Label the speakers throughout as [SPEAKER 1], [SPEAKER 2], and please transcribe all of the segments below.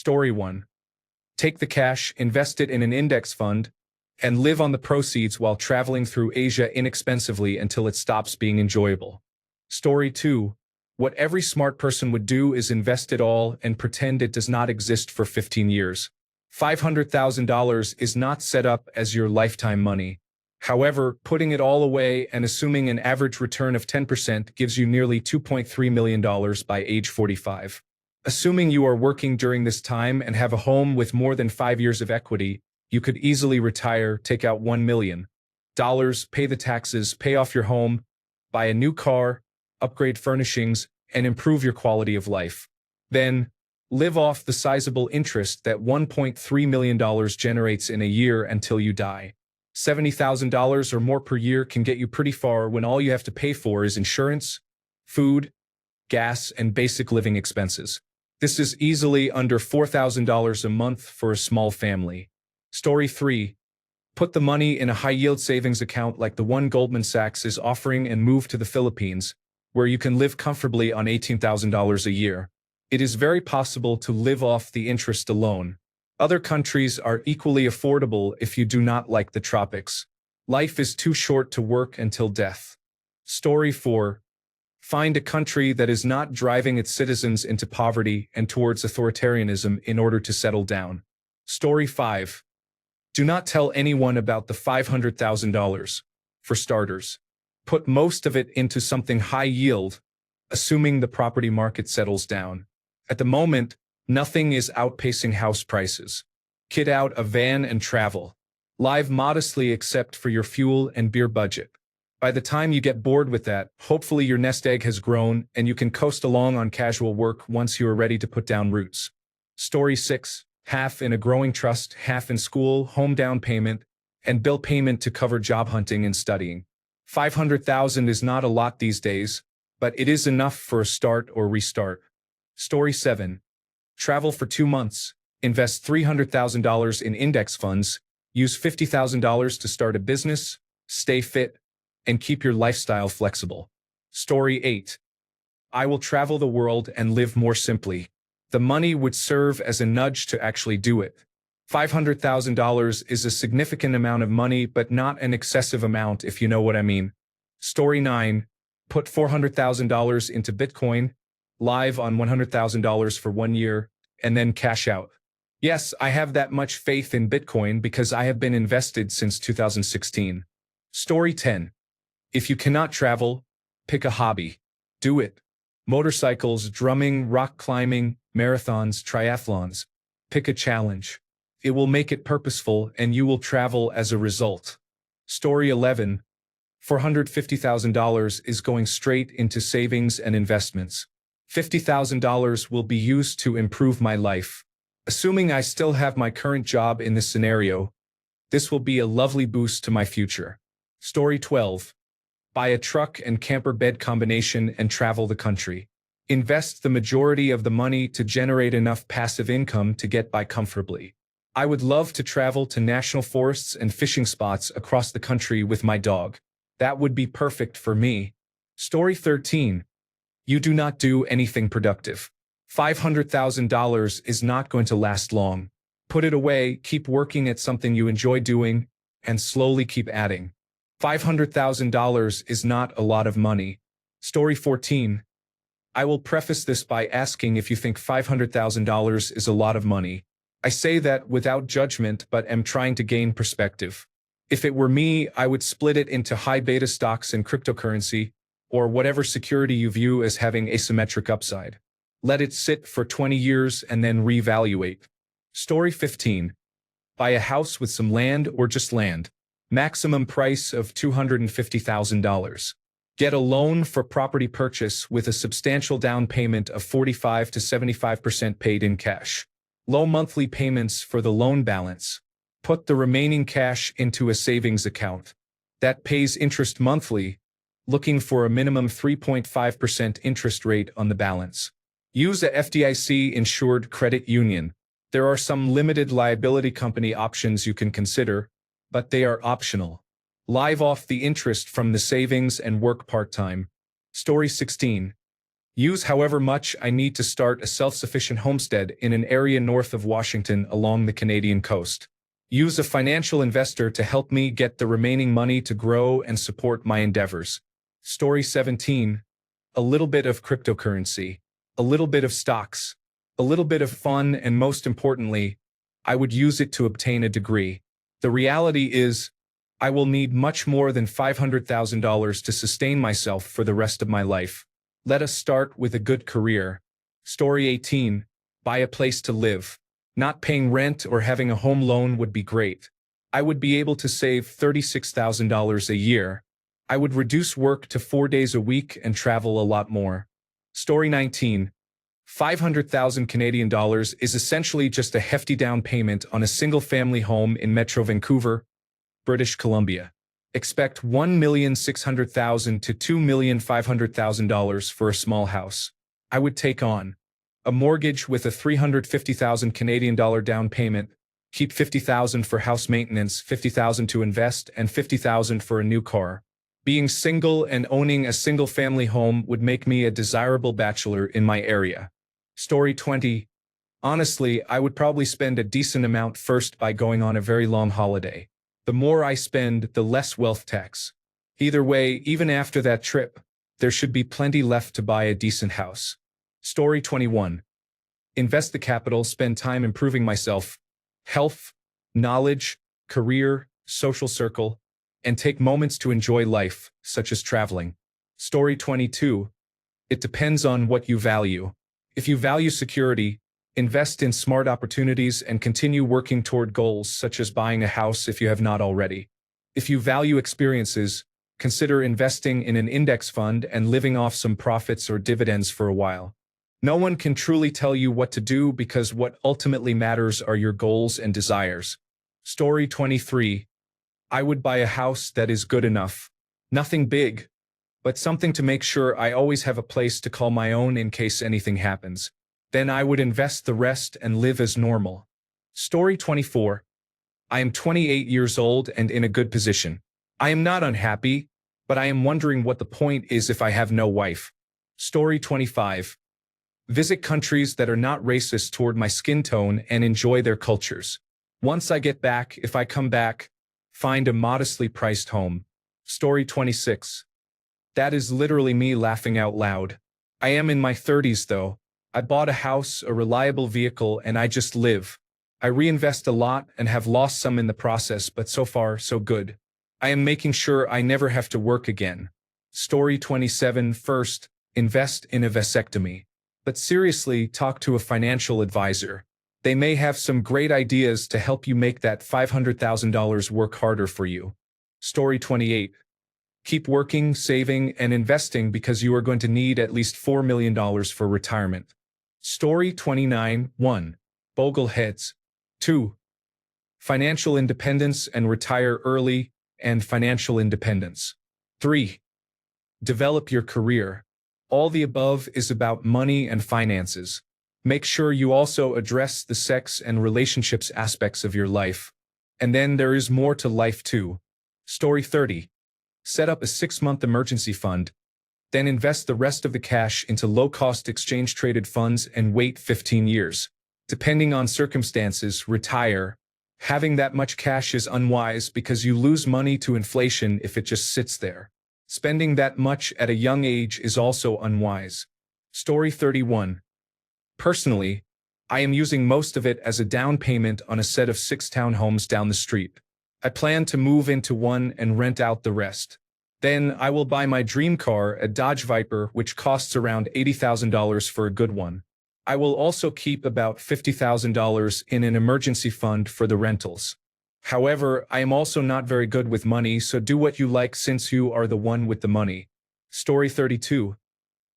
[SPEAKER 1] Story 1. Take the cash, invest it in an index fund, and live on the proceeds while traveling through Asia inexpensively until it stops being enjoyable. Story 2. What every smart person would do is invest it all and pretend it does not exist for 15 years. $500,000 is not set up as your lifetime money. However, putting it all away and assuming an average return of 10% gives you nearly $2.3 million by age 45. Assuming you are working during this time and have a home with more than 5 years of equity, you could easily retire, take out $1 million, pay the taxes, pay off your home, buy a new car, upgrade furnishings, and improve your quality of life. Then, live off the sizable interest that $1.3 million generates in a year until you die. $70,000 or more per year can get you pretty far when all you have to pay for is insurance, food, gas, and basic living expenses. This is easily under $4,000 a month for a small family. Story 3. Put the money in a high-yield savings account like the one Goldman Sachs is offering and move to the Philippines, where you can live comfortably on $18,000 a year. It is very possible to live off the interest alone. Other countries are equally affordable if you do not like the tropics. Life is too short to work until death. Story 4. Find a country that is not driving its citizens into poverty and towards authoritarianism in order to settle down. Story 5. Do not tell anyone about the $500,000. For starters, put most of it into something high yield, assuming the property market settles down. At the moment, nothing is outpacing house prices. Kit out a van and travel. Live modestly except for your fuel and beer budget. By the time you get bored with that, hopefully your nest egg has grown and you can coast along on casual work once you are ready to put down roots. Story 6. Half in a growing trust, half in school, home down payment, and bill payment to cover job hunting and studying. $500,000 is not a lot these days, but it is enough for a start or restart. Story 7. Travel for 2 months, invest $300,000 in index funds, use $50,000 to start a business, stay fit, and keep your lifestyle flexible. Story 8. I will travel the world and live more simply. The money would serve as a nudge to actually do it. $500,000 is a significant amount of money, but not an excessive amount if you know what I mean. Story 9. Put $400,000 into Bitcoin, live on $100,000 for 1 year, and then cash out. Yes, I have that much faith in Bitcoin because I have been invested since 2016. Story 10. If you cannot travel, pick a hobby. Do it. Motorcycles, drumming, rock climbing, marathons, triathlons. Pick a challenge. It will make it purposeful and you will travel as a result. Story 11. $450,000 is going straight into savings and investments. $50,000 will be used to improve my life. Assuming I still have my current job in this scenario, this will be a lovely boost to my future. Story 12. Buy a truck and camper bed combination and travel the country. Invest the majority of the money to generate enough passive income to get by comfortably. I would love to travel to national forests and fishing spots across the country with my dog. That would be perfect for me. Story 13. You do not do anything productive. $500,000 is not going to last long. Put it away, keep working at something you enjoy doing, and slowly keep adding. $500,000 is not a lot of money. Story 14. I will preface this by asking if you think $500,000 is a lot of money. I say that without judgment but am trying to gain perspective. If it were me, I would split it into high beta stocks and cryptocurrency, or whatever security you view as having asymmetric upside. Let it sit for 20 years and then reevaluate. Story 15. Buy a house with some land or just land. Maximum price of $250,000. Get a loan for property purchase with a substantial down payment of 45 to 75% paid in cash. Low monthly payments for the loan balance. Put the remaining cash into a savings account that pays interest monthly, looking for a minimum 3.5% interest rate on the balance. Use a FDIC-insured credit union. There are some limited liability company options you can consider, but they are optional. Live off the interest from the savings and work part-time. Story 16. Use however much I need to start a self-sufficient homestead in an area north of Washington along the Canadian coast. Use a financial investor to help me get the remaining money to grow and support my endeavors. Story 17. A little bit of cryptocurrency, a little bit of stocks, a little bit of fun, and most importantly, I would use it to obtain a degree. The reality is, I will need much more than $500,000 to sustain myself for the rest of my life. Let us start with a good career. Story 18. Buy a place to live. Not paying rent or having a home loan would be great. I would be able to save $36,000 a year. I would reduce work to 4 days a week and travel a lot more. Story 19. 500,000 Canadian dollars is essentially just a hefty down payment on a single-family home in Metro Vancouver, British Columbia. Expect $1,600,000 to $2,500,000 for a small house. I would take on a mortgage with a 350,000 Canadian dollar down payment, keep 50,000 for house maintenance, 50,000 to invest, and 50,000 for a new car. Being single and owning a single-family home would make me a desirable bachelor in my area. Story 20. Honestly, I would probably spend a decent amount first by going on a very long holiday. The more I spend, the less wealth tax. Either way, even after that trip, there should be plenty left to buy a decent house. Story 21. Invest the capital, spend time improving myself, health, knowledge, career, social circle, and take moments to enjoy life, such as traveling. Story 22. It depends on what you value. If you value security, invest in smart opportunities and continue working toward goals such as buying a house if you have not already. If you value experiences, consider investing in an index fund and living off some profits or dividends for a while. No one can truly tell you what to do because what ultimately matters are your goals and desires. Story 23. I would buy a house that is good enough. Nothing big, but something to make sure I always have a place to call my own in case anything happens. Then I would invest the rest and live as normal. Story 24. I am 28 years old and in a good position. I am not unhappy, but I am wondering what the point is if I have no wife. Story 25. Visit countries that are not racist toward my skin tone and enjoy their cultures. Once I get back, if I come back, find a modestly priced home. Story 26. That is literally me laughing out loud. I am in my 30s though. I bought a house, a reliable vehicle, and I just live. I reinvest a lot and have lost some in the process, but so far, so good. I am making sure I never have to work again. Story 27. First, invest in a vasectomy. But seriously, talk to a financial advisor. They may have some great ideas to help you make that $500,000 work harder for you. Story 28. Keep working, saving, and investing because you are going to need at least $4 million for retirement. Story 29. 1. Bogleheads. 2. Financial independence and retire early, and financial independence. 3. Develop your career. All the above is about money and finances. Make sure you also address the sex and relationships aspects of your life. And then there is more to life too. Story 30. Set up a 6-month emergency fund. Then invest the rest of the cash into low-cost exchange-traded funds and wait 15 years. Depending on circumstances, retire. Having that much cash is unwise because you lose money to inflation if it just sits there. Spending that much at a young age is also unwise. Story 31. Personally, I am using most of it as a down payment on a set of 6 townhomes down the street. I plan to move into one and rent out the rest. Then I will buy my dream car, a Dodge Viper, which costs around $80,000 for a good one. I will also keep about $50,000 in an emergency fund for the rentals. However, I am also not very good with money, so do what you like since you are the one with the money. Story 32.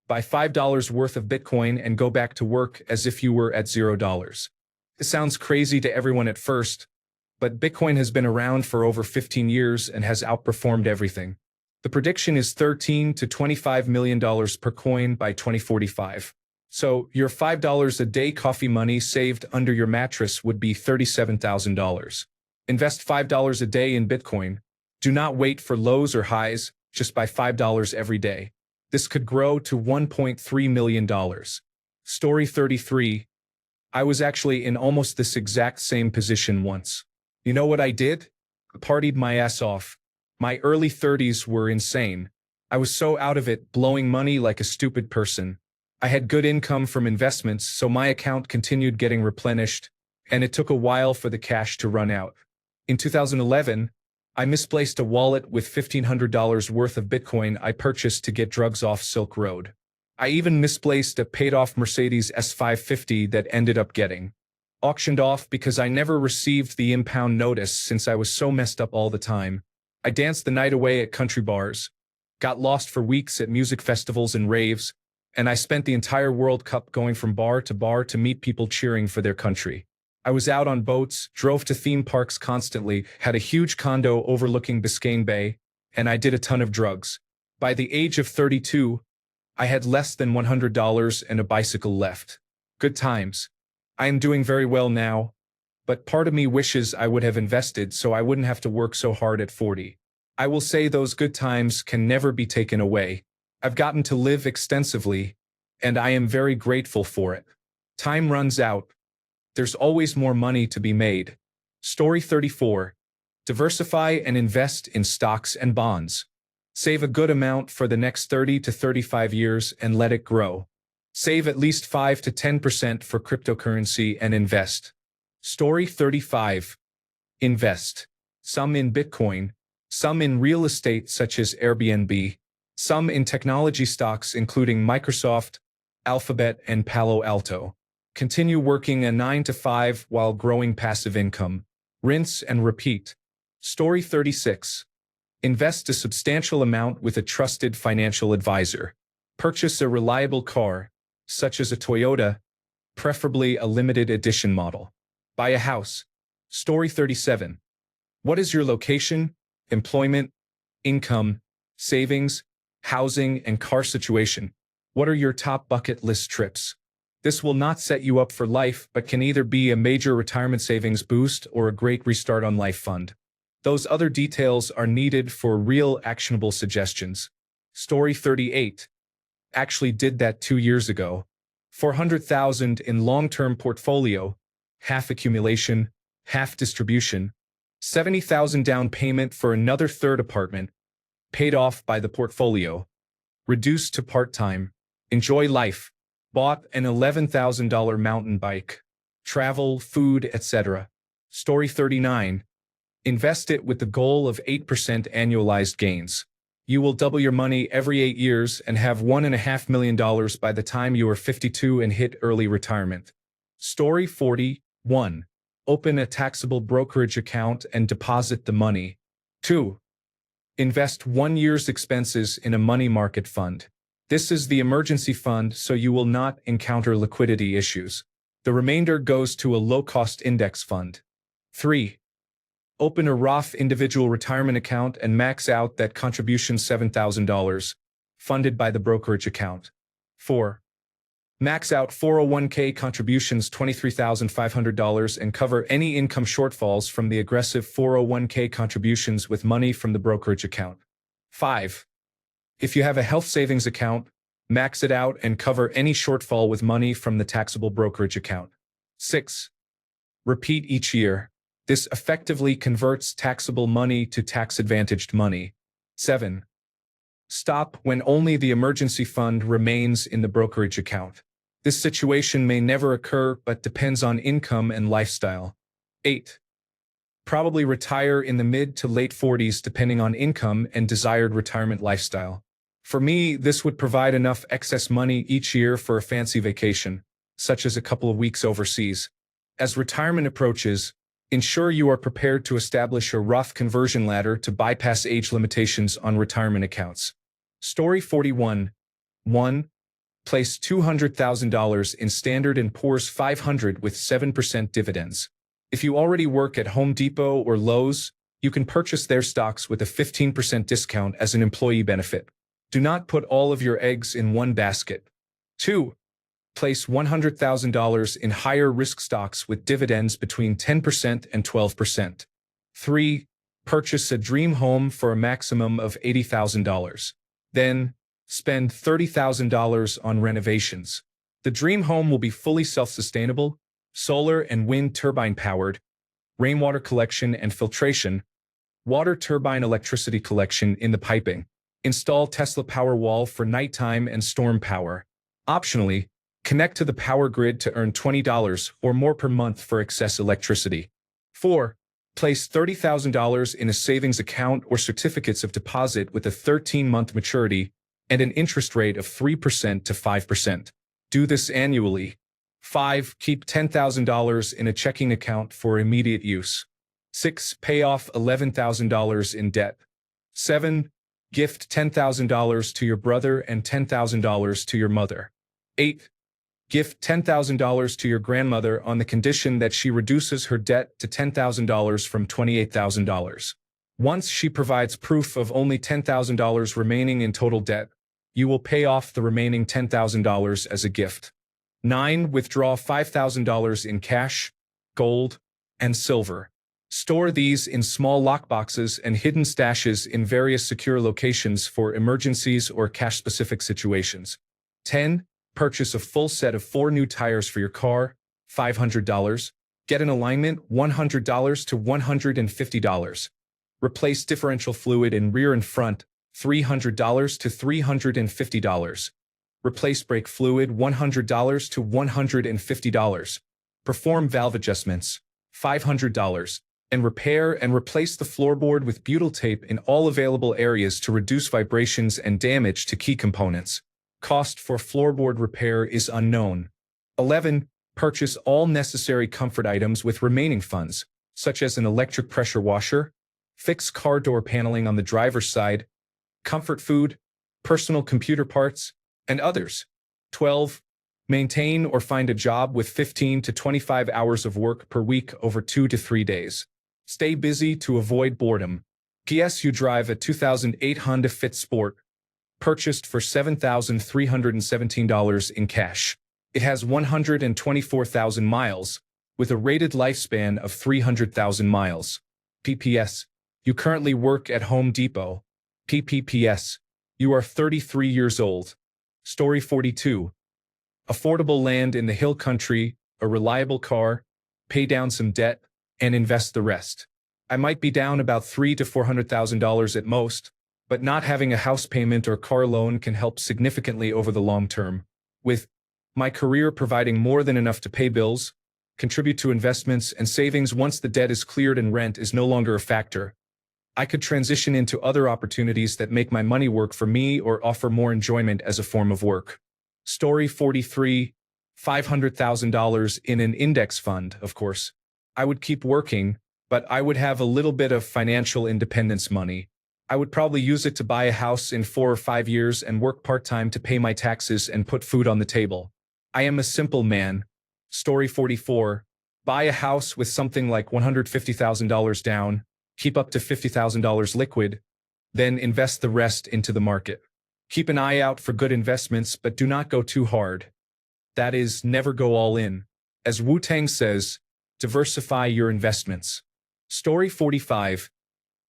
[SPEAKER 1] Buy $5 worth of Bitcoin and go back to work as if you were at $0. This sounds crazy to everyone at first, but Bitcoin has been around for over 15 years and has outperformed everything. The prediction is $13 to $25 million per coin by 2045. So your $5 a day coffee money saved under your mattress would be $37,000. Invest $5 a day in Bitcoin. Do not wait for lows or highs, just buy $5 every day. This could grow to $1.3 million. Story 33. I was actually in almost this exact same position once. You know what I did? I partied my ass off. My early 30s were insane. I was so out of it, blowing money like a stupid person. I had good income from investments, so my account continued getting replenished, and it took a while for the cash to run out. In 2011, I misplaced a wallet with $1,500 worth of Bitcoin I purchased to get drugs off Silk Road. I even misplaced a paid-off Mercedes S550 that ended up getting auctioned off because I never received the impound notice since I was so messed up all the time. I danced the night away at country bars, got lost for weeks at music festivals and raves, and I spent the entire World Cup going from bar to meet people cheering for their country. I was out on boats, drove to theme parks constantly, had a huge condo overlooking Biscayne Bay, and I did a ton of drugs. By the age of 32, I had less than $100 and a bicycle left. Good times. I am doing very well now, but part of me wishes I would have invested so I wouldn't have to work so hard at 40. I will say those good times can never be taken away. I've gotten to live extensively, and I am very grateful for it. Time runs out. There's always more money to be made. Story 34. Diversify and invest in stocks and bonds. Save a good amount for the next 30 to 35 years and let it grow. Save at least 5 to 10% for cryptocurrency and invest. Story 35. Invest. Some in Bitcoin, some in real estate such as Airbnb, some in technology stocks including Microsoft, Alphabet, and Palo Alto. Continue working a 9 to 5 while growing passive income. Rinse and repeat. Story 36. Invest a substantial amount with a trusted financial advisor. Purchase a reliable car, such as a Toyota, preferably a limited edition model. Buy a house. Story 37. What is your location, employment, income, savings, housing, and car situation? What are your top bucket list trips? This will not set you up for life, but can either be a major retirement savings boost or a great restart on life fund. Those other details are needed for real actionable suggestions. Story 38. Actually did that 2 years ago. 400,000 in long-term portfolio, half accumulation, half distribution, 70,000 down payment for another third apartment, paid off by the portfolio, reduced to part-time, enjoy life, bought an $11,000 mountain bike, travel, food, etc. Story 39. Invest it with the goal of 8% annualized gains. You will double your money every 8 years and have $1.5 million by the time you are 52 and hit early retirement. Story 41. Open a taxable brokerage account and deposit the money. 2. Invest 1 year's expenses in a money market fund. This is the emergency fund, so you will not encounter liquidity issues. The remainder goes to a low-cost index fund. 3. Open a Roth individual retirement account and max out that contribution $7,000, funded by the brokerage account. 4. Max out 401k contributions $23,500 and cover any income shortfalls from the aggressive 401k contributions with money from the brokerage account. 5. If you have a health savings account, max it out and cover any shortfall with money from the taxable brokerage account. 6. Repeat each year. This effectively converts taxable money to tax-advantaged money. 7. Stop when only the emergency fund remains in the brokerage account. This situation may never occur but depends on income and lifestyle. 8. Probably retire in the mid to late 40s depending on income and desired retirement lifestyle. For me, this would provide enough excess money each year for a fancy vacation, such as a couple of weeks overseas. As retirement approaches, ensure you are prepared to establish a Roth conversion ladder to bypass age limitations on retirement accounts. Story 41. 1. Place $200,000 in Standard & Poor's 500 with 7% dividends. If you already work at Home Depot or Lowe's, you can purchase their stocks with a 15% discount as an employee benefit. Do not put all of your eggs in one basket. 2. Place $100,000 in higher risk stocks with dividends between 10% and 12%. 3. Purchase a dream home for a maximum of $80,000. Then, Spend $30,000 on renovations. The dream home will be fully self-sustainable, solar and wind turbine powered, rainwater collection and filtration, water turbine electricity collection in the piping. Install Tesla Powerwall for nighttime and storm power. Optionally, connect to the power grid to earn $20 or more per month for excess electricity. 4. Place $30,000 in a savings account or certificates of deposit with a 13-month maturity and an interest rate of 3% to 5%. Do this annually. 5. Keep $10,000 in a checking account for immediate use. 6. Pay off $11,000 in debt. 7. Gift $10,000 to your brother and $10,000 to your mother. 8. Gift $10,000 to your grandmother on the condition that she reduces her debt to $10,000 from $28,000. Once she provides proof of only $10,000 remaining in total debt, you will pay off the remaining $10,000 as a gift. 9. Withdraw $5,000 in cash, gold, and silver. Store these in small lockboxes and hidden stashes in various secure locations for emergencies or cash-specific situations. 10. Purchase a full set of 4 new tires for your car, $500. Get an alignment, $100 to $150. Replace differential fluid in rear and front, $300 to $350. Replace brake fluid, $100 to $150. Perform valve adjustments, $500. And repair and replace the floorboard with butyl tape in all available areas to reduce vibrations and damage to key components. Cost for floorboard repair is unknown. 11. Purchase all necessary comfort items with remaining funds, such as an electric pressure washer, fix car door paneling on the driver's side, comfort food, personal computer parts, and others. 12. Maintain or find a job with 15 to 25 hours of work per week over 2 to 3 days. Stay busy to avoid boredom. P.S. You drive a 2008 Honda Fit Sport, purchased for $7,317 in cash. It has 124,000 miles, with a rated lifespan of 300,000 miles. PPS. You currently work at Home Depot. PPPS. You are 33 years old. Story 42. Affordable land in the hill country, a reliable car, pay down some debt, and invest the rest. I might be down about $300,000 to $400,000 at most, but not having a house payment or car loan can help significantly over the long term. With my career providing more than enough to pay bills, contribute to investments and savings once the debt is cleared and rent is no longer a factor, I could transition into other opportunities that make my money work for me or offer more enjoyment as a form of work. Story 43. $500,000 in an index fund, of course. I would keep working, but I would have a little bit of financial independence money. I would probably use it to buy a house in 4 or 5 years and work part-time to pay my taxes and put food on the table. I am a simple man. Story 44. Buy a house with something like $150,000 down, keep up to $50,000 liquid, then invest the rest into the market. Keep an eye out for good investments, but do not go too hard. That is, never go all in. As Wu-Tang says, diversify your investments. Story 45.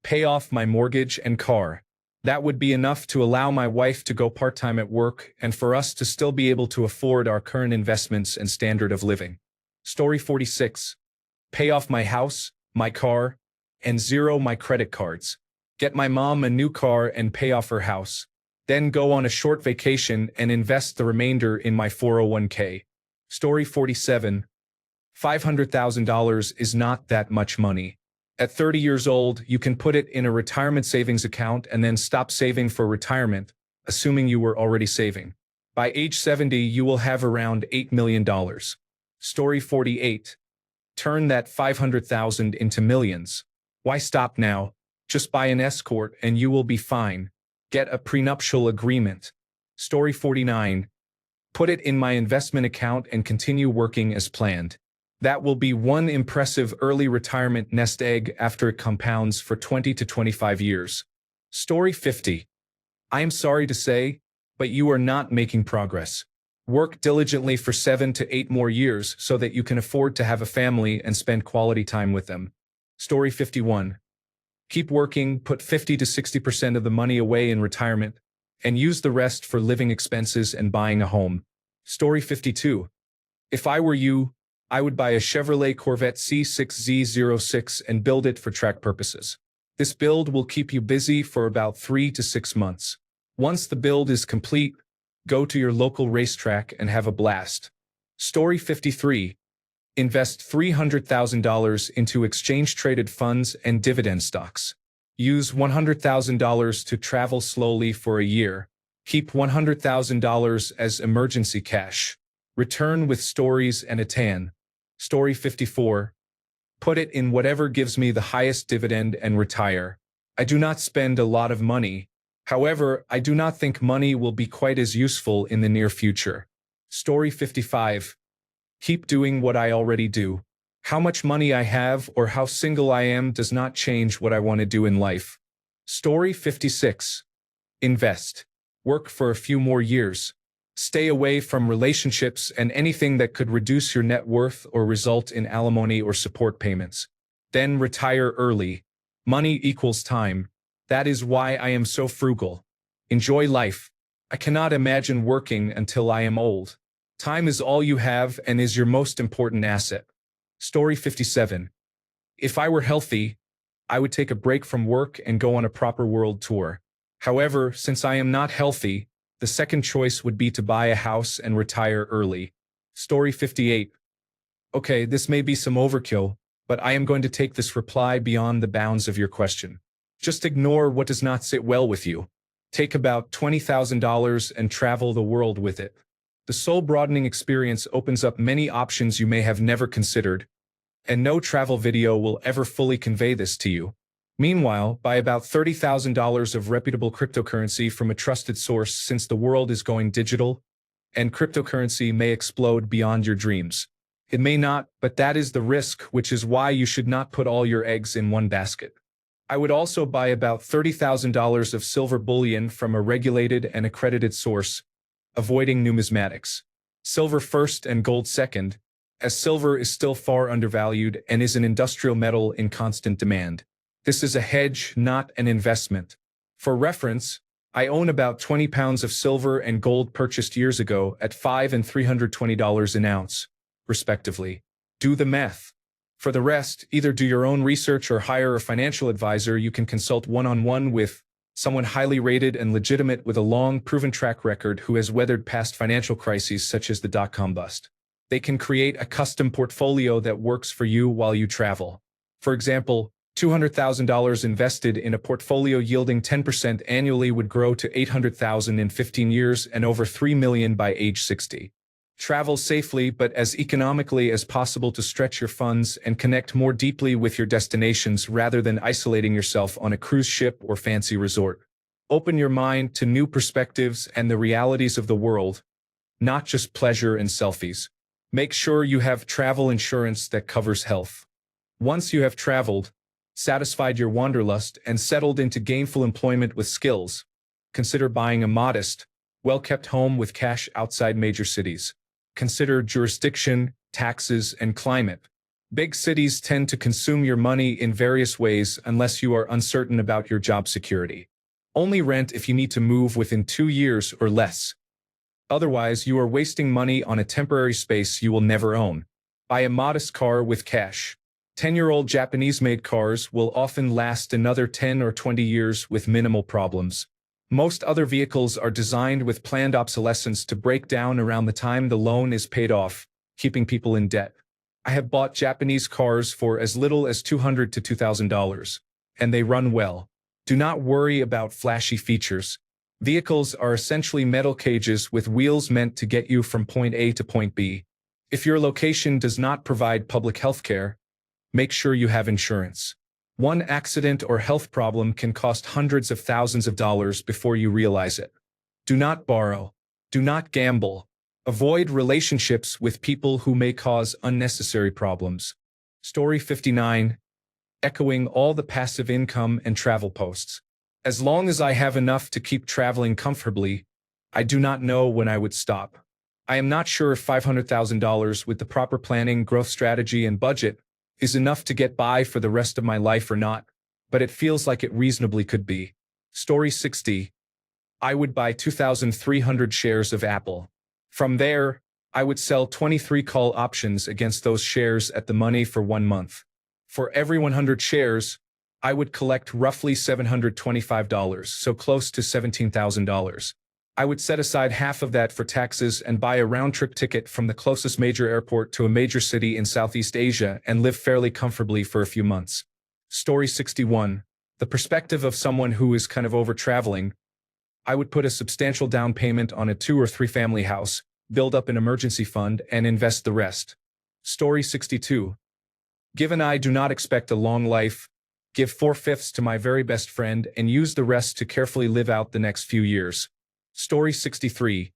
[SPEAKER 1] Pay off my mortgage and car. That would be enough to allow my wife to go part-time at work and for us to still be able to afford our current investments and standard of living. Story 46. Pay off my house, my car, and zero my credit cards. Get my mom a new car and pay off her house. Then go on a short vacation and invest the remainder in my 401k. Story 47. $500,000 is not that much money. At 30 years old, you can put it in a retirement savings account and then stop saving for retirement, assuming you were already saving. By age 70, you will have around $8 million. Story 48. Turn that $500,000 into millions. Why stop now? Just buy an escort and you will be fine. Get a prenuptial agreement. Story 49. Put it in my investment account and continue working as planned. That will be one impressive early retirement nest egg after it compounds for 20 to 25 years. Story 50. I am sorry to say, but you are not making progress. Work diligently for 7 to 8 more years so that you can afford to have a family and spend quality time with them. Story 51. Keep working, put 50 to 60% of the money away in retirement, and use the rest for living expenses and buying a home. Story 52. If I were you, I would buy a Chevrolet Corvette C6Z06 and build it for track purposes. This build will keep you busy for about 3 to 6 months. Once the build is complete, go to your local racetrack and have a blast. Story 53. Invest $300,000 into exchange-traded funds and dividend stocks. Use $100,000 to travel slowly for a year. Keep $100,000 as emergency cash. Return with stories and a tan. Story 54. Put it in whatever gives me the highest dividend and retire. I do not spend a lot of money. However, I do not think money will be quite as useful in the near future. Story 55. Keep doing what I already do. How much money I have or how single I am does not change what I want to do in life. Story 56. Invest. Work for a few more years. Stay away from relationships and anything that could reduce your net worth or result in alimony or support payments. Then retire early. Money equals time. That is why I am so frugal. Enjoy life. I cannot imagine working until I am old. Time is all you have and is your most important asset. Story 57. If I were healthy, I would take a break from work and go on a proper world tour. However, since I am not healthy, the second choice would be to buy a house and retire early. Story 58. Okay, this may be some overkill, but I am going to take this reply beyond the bounds of your question. Just ignore what does not sit well with you. Take about $20,000 and travel the world with it. The soul-broadening experience opens up many options you may have never considered, and no travel video will ever fully convey this to you. Meanwhile, buy about $30,000 of reputable cryptocurrency from a trusted source since the world is going digital, and cryptocurrency may explode beyond your dreams. It may not, but that is the risk, which is why you should not put all your eggs in one basket. I would also buy about $30,000 of silver bullion from a regulated and accredited source, avoiding numismatics. Silver first and gold second, as silver is still far undervalued and is an industrial metal in constant demand. This is a hedge, not an investment. For reference, I own about 20 pounds of silver and gold purchased years ago at $5 and $320 an ounce, respectively. Do the math. For the rest, either do your own research or hire a financial advisor you can consult one-on-one with, someone highly rated and legitimate with a long, proven track record who has weathered past financial crises such as the dot-com bust. They can create a custom portfolio that works for you while you travel. For example, $200,000 invested in a portfolio yielding 10% annually would grow to $800,000 in 15 years and over $3 million by age 60. Travel safely but as economically as possible to stretch your funds and connect more deeply with your destinations rather than isolating yourself on a cruise ship or fancy resort. Open your mind to new perspectives and the realities of the world, not just pleasure and selfies. Make sure you have travel insurance that covers health. Once you have traveled, satisfied your wanderlust, and settled into gainful employment with skills, consider buying a modest, well-kept home with cash outside major cities. Consider jurisdiction, taxes, and climate. Big cities tend to consume your money in various ways unless you are uncertain about your job security. Only rent if you need to move within 2 years or less. Otherwise, you are wasting money on a temporary space you will never own. Buy a modest car with cash. 10-year-old Japanese-made cars will often last another 10 or 20 years with minimal problems. Most other vehicles are designed with planned obsolescence to break down around the time the loan is paid off, keeping people in debt. I have bought Japanese cars for as little as $200 to $2,000, and they run well. Do not worry about flashy features. Vehicles are essentially metal cages with wheels meant to get you from point A to point B. If your location does not provide public health care, make sure you have insurance. One accident or health problem can cost hundreds of thousands of dollars before you realize it. Do not borrow. Do not gamble. Avoid relationships with people who may cause unnecessary problems. Story 59. Echoing all the passive income and travel posts. As long as I have enough to keep traveling comfortably, I do not know when I would stop. I am not sure if $500,000 with the proper planning, growth strategy, and budget is enough to get by for the rest of my life or not, but it feels like it reasonably could be. Story 60. I would buy 2,300 shares of Apple. From there, I would sell 23 call options against those shares at the money for 1 month. For every 100 shares, I would collect roughly $725, so close to $17,000. I would set aside half of that for taxes and buy a round-trip ticket from the closest major airport to a major city in Southeast Asia and live fairly comfortably for a few months. Story 61. The perspective of someone who is kind of over-traveling. I would put a substantial down payment on a 2 or 3 family house, build up an emergency fund, and invest the rest. Story 62. Given I do not expect a long life, give 4/5 to my very best friend and use the rest to carefully live out the next few years. Story 63.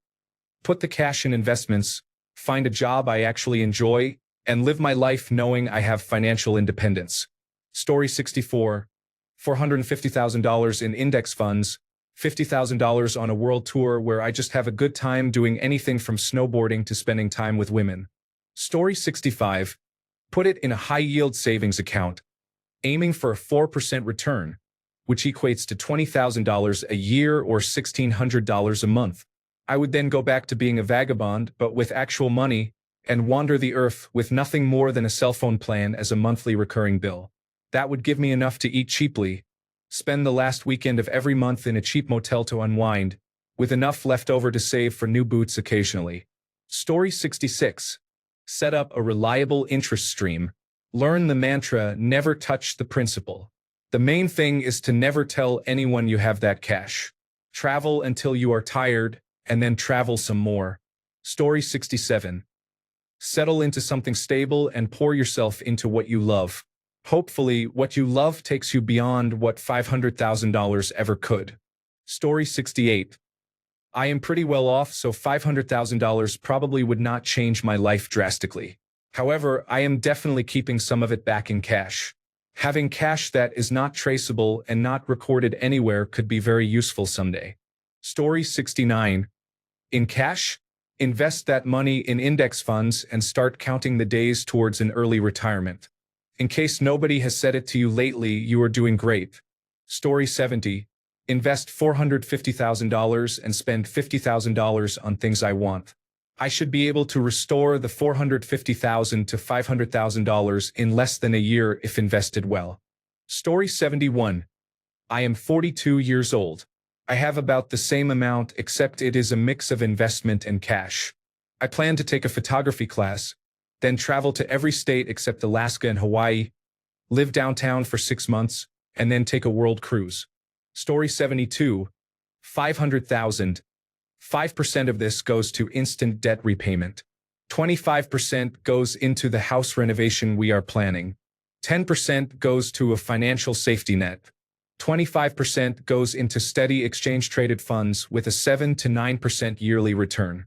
[SPEAKER 1] Put the cash in investments, find a job I actually enjoy, and live my life knowing I have financial independence. Story 64. $450,000 in index funds, $50,000 on a world tour where I just have a good time doing anything from snowboarding to spending time with women. Story 65. Put it in a high-yield savings account, aiming for a 4% return, which equates to $20,000 a year or $1,600 a month. I would then go back to being a vagabond, but with actual money, and wander the earth with nothing more than a cell phone plan as a monthly recurring bill. That would give me enough to eat cheaply, spend the last weekend of every month in a cheap motel to unwind, with enough left over to save for new boots occasionally. Story 66. Set up a reliable interest stream. Learn the mantra, never touch the principal. The main thing is to never tell anyone you have that cash. Travel until you are tired, and then travel some more. Story 67. Settle into something stable and pour yourself into what you love. Hopefully, what you love takes you beyond what $500,000 ever could. Story 68. I am pretty well off, so $500,000 probably would not change my life drastically. However, I am definitely keeping some of it back in cash. Having cash that is not traceable and not recorded anywhere could be very useful someday. Story 69. In cash, invest that money in index funds and start counting the days towards an early retirement. In case nobody has said it to you lately, you are doing great. Story 70. Invest $450,000 and spend $50,000 on things I want. I should be able to restore the $450,000 to $500,000 in less than a year if invested well. Story 71. I am 42 years old. I have about the same amount, except it is a mix of investment and cash. I plan to take a photography class, then travel to every state except Alaska and Hawaii, live downtown for 6 months, and then take a world cruise. Story 72. 500,000. 5% of this goes to instant debt repayment. 25% goes into the house renovation we are planning. 10% goes to a financial safety net. 25% goes into steady exchange-traded funds with a 7 to 9% yearly return.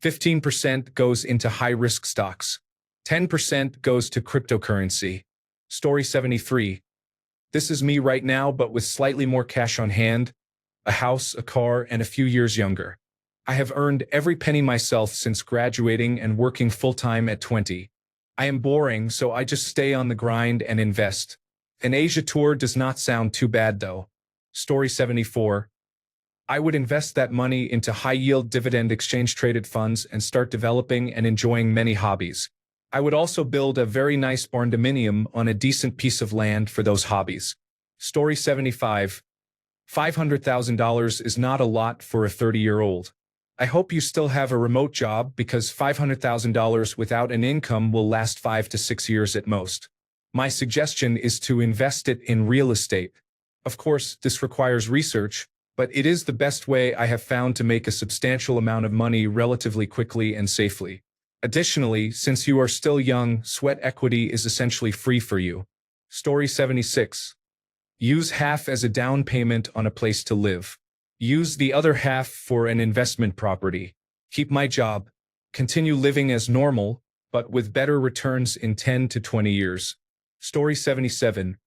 [SPEAKER 1] 15% goes into high-risk stocks. 10% goes to cryptocurrency. Story 73. This is me right now, but with slightly more cash on hand, a house, a car, and a few years younger. I have earned every penny myself since graduating and working full-time at 20. I am boring, so I just stay on the grind and invest. An Asia tour does not sound too bad though. Story 74. I would invest that money into high-yield dividend exchange-traded funds and start developing and enjoying many hobbies. I would also build a very nice barn dominium on a decent piece of land for those hobbies. Story 75. $500,000 is not a lot for a 30-year-old. I hope you still have a remote job because $500,000 without an income will last 5 to 6 years at most. My suggestion is to invest it in real estate. Of course, this requires research, but it is the best way I have found to make a substantial amount of money relatively quickly and safely. Additionally, since you are still young, sweat equity is essentially free for you. Story 76. Use half as a down payment on a place to live. Use the other half for an investment property. Keep my job. Continue living as normal, but with better returns in 10 to 20 years. Story 77.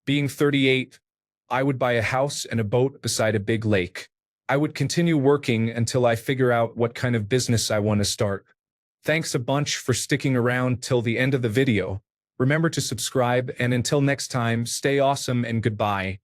[SPEAKER 1] Being 38, I would buy a house and a boat beside a big lake. I would continue working until I figure out what kind of business I want to start. Thanks a bunch for sticking around till the end of the video. Remember to subscribe, and until next time, stay awesome and goodbye.